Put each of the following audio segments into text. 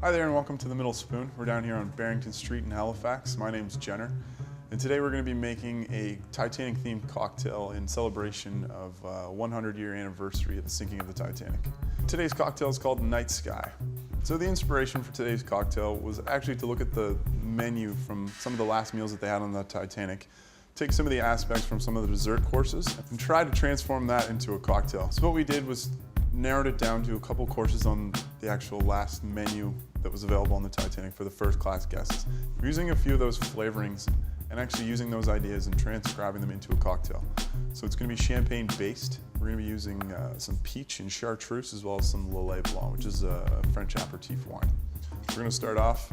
Hi there and welcome to The Middle Spoon. We're down here on Barrington Street in Halifax. My name's Jenner, and today we're going to be making a Titanic themed cocktail in celebration of 100-year anniversary of the sinking of the Titanic. Today's cocktail is called Night Sky. So the inspiration for today's cocktail was actually to look at the menu from some of the last meals that they had on the Titanic, take some of the aspects from some of the dessert courses, and try to transform that into a cocktail. So what we did was narrowed it down to a couple courses on the actual last menu that was available on the Titanic for the first class guests. We're using a few of those flavorings and actually using those ideas and transcribing them into a cocktail. So it's going to be champagne based. We're going to be using some peach and chartreuse as well as some Lillet Blanc, which is a French aperitif wine. We're going to start off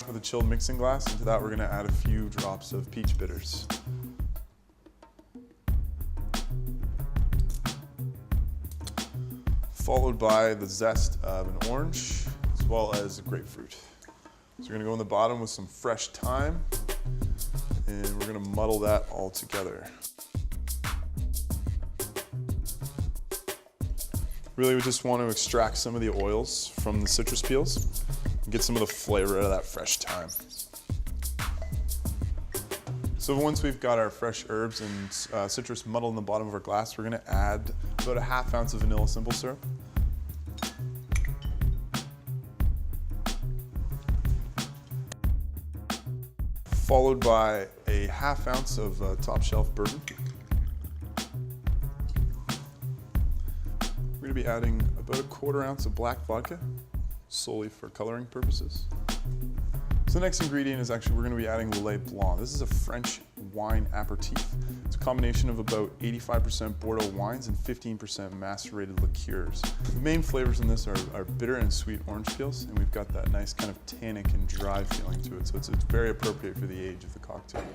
with a chilled mixing glass. Into that we're going to add a few drops of peach bitters. Followed by the zest of an orange, as well as grapefruit. So we're going to go in the bottom with some fresh thyme, and we're going to muddle that all together. Really, we just want to extract some of the oils from the citrus peels and get some of the flavor out of that fresh thyme. So once we've got our fresh herbs and citrus muddled in the bottom of our glass, we're going to add about a ½ ounce of vanilla simple syrup. Followed by a ½ ounce of top shelf bourbon. We're going to be adding about a ¼ ounce of black vodka, solely for coloring purposes. So the next ingredient is actually we're going to be adding Lillet Blanc. This is a French wine aperitif. It's a combination of about 85% Bordeaux wines and 15% macerated liqueurs. The main flavors in this are bitter and sweet orange peels, and we've got that nice kind of tannic and dry feeling to it, so it's very appropriate for the age of the cocktail.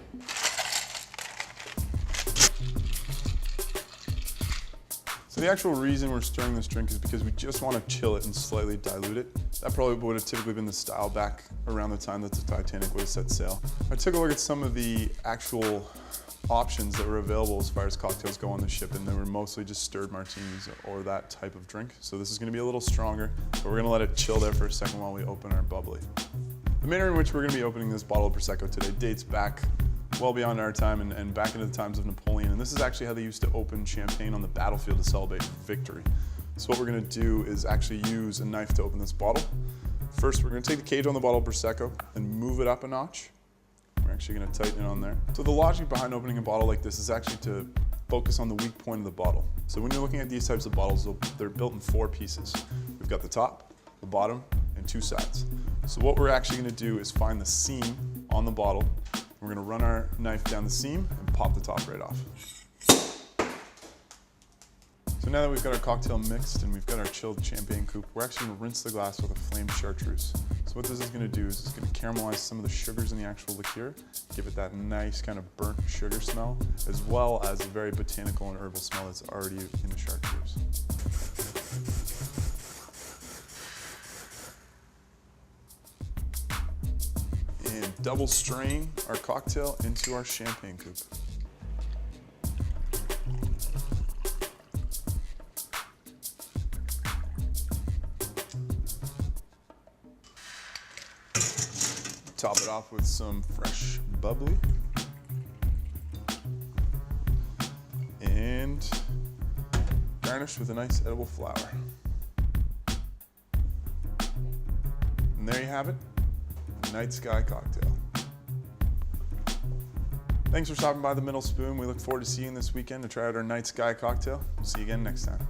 So the actual reason we're stirring this drink is because we just want to chill it and slightly dilute it. That probably would have typically been the style back around the time that the Titanic would have set sail. I took a look at some of the actual options that were available as far as cocktails go on the ship, and they were mostly just stirred martinis or that type of drink. So this is going to be a little stronger, but we're going to let it chill there for a second while we open our bubbly. The manner in which we're going to be opening this bottle of Prosecco today dates back well beyond our time and back into the times of Napoleon. And this is actually how they used to open champagne on the battlefield to celebrate victory. So what we're going to do is actually use a knife to open this bottle. First, we're going to take the cage on the bottle of Prosecco and move it up a notch. We're actually going to tighten it on there. So the logic behind opening a bottle like this is actually to focus on the weak point of the bottle. So when you're looking at these types of bottles, they're built in 4 pieces. We've got the top, the bottom, and 2 sides. So what we're actually going to do is find the seam on the bottle. We're going to run our knife down the seam and pop the top right off. So now that we've got our cocktail mixed and we've got our chilled champagne coupe, we're actually going to rinse the glass with a flamed chartreuse. So what this is going to do is it's going to caramelize some of the sugars in the actual liqueur, give it that nice kind of burnt sugar smell, as well as a very botanical and herbal smell that's already in the chartreuse. And double strain our cocktail into our champagne coupe. Top it off with some fresh bubbly. And garnish with a nice edible flower. And there you have it, a Night Sky cocktail. Thanks for stopping by The Middle Spoon. We look forward to seeing you this weekend to try out our Night Sky cocktail. We'll see you again next time.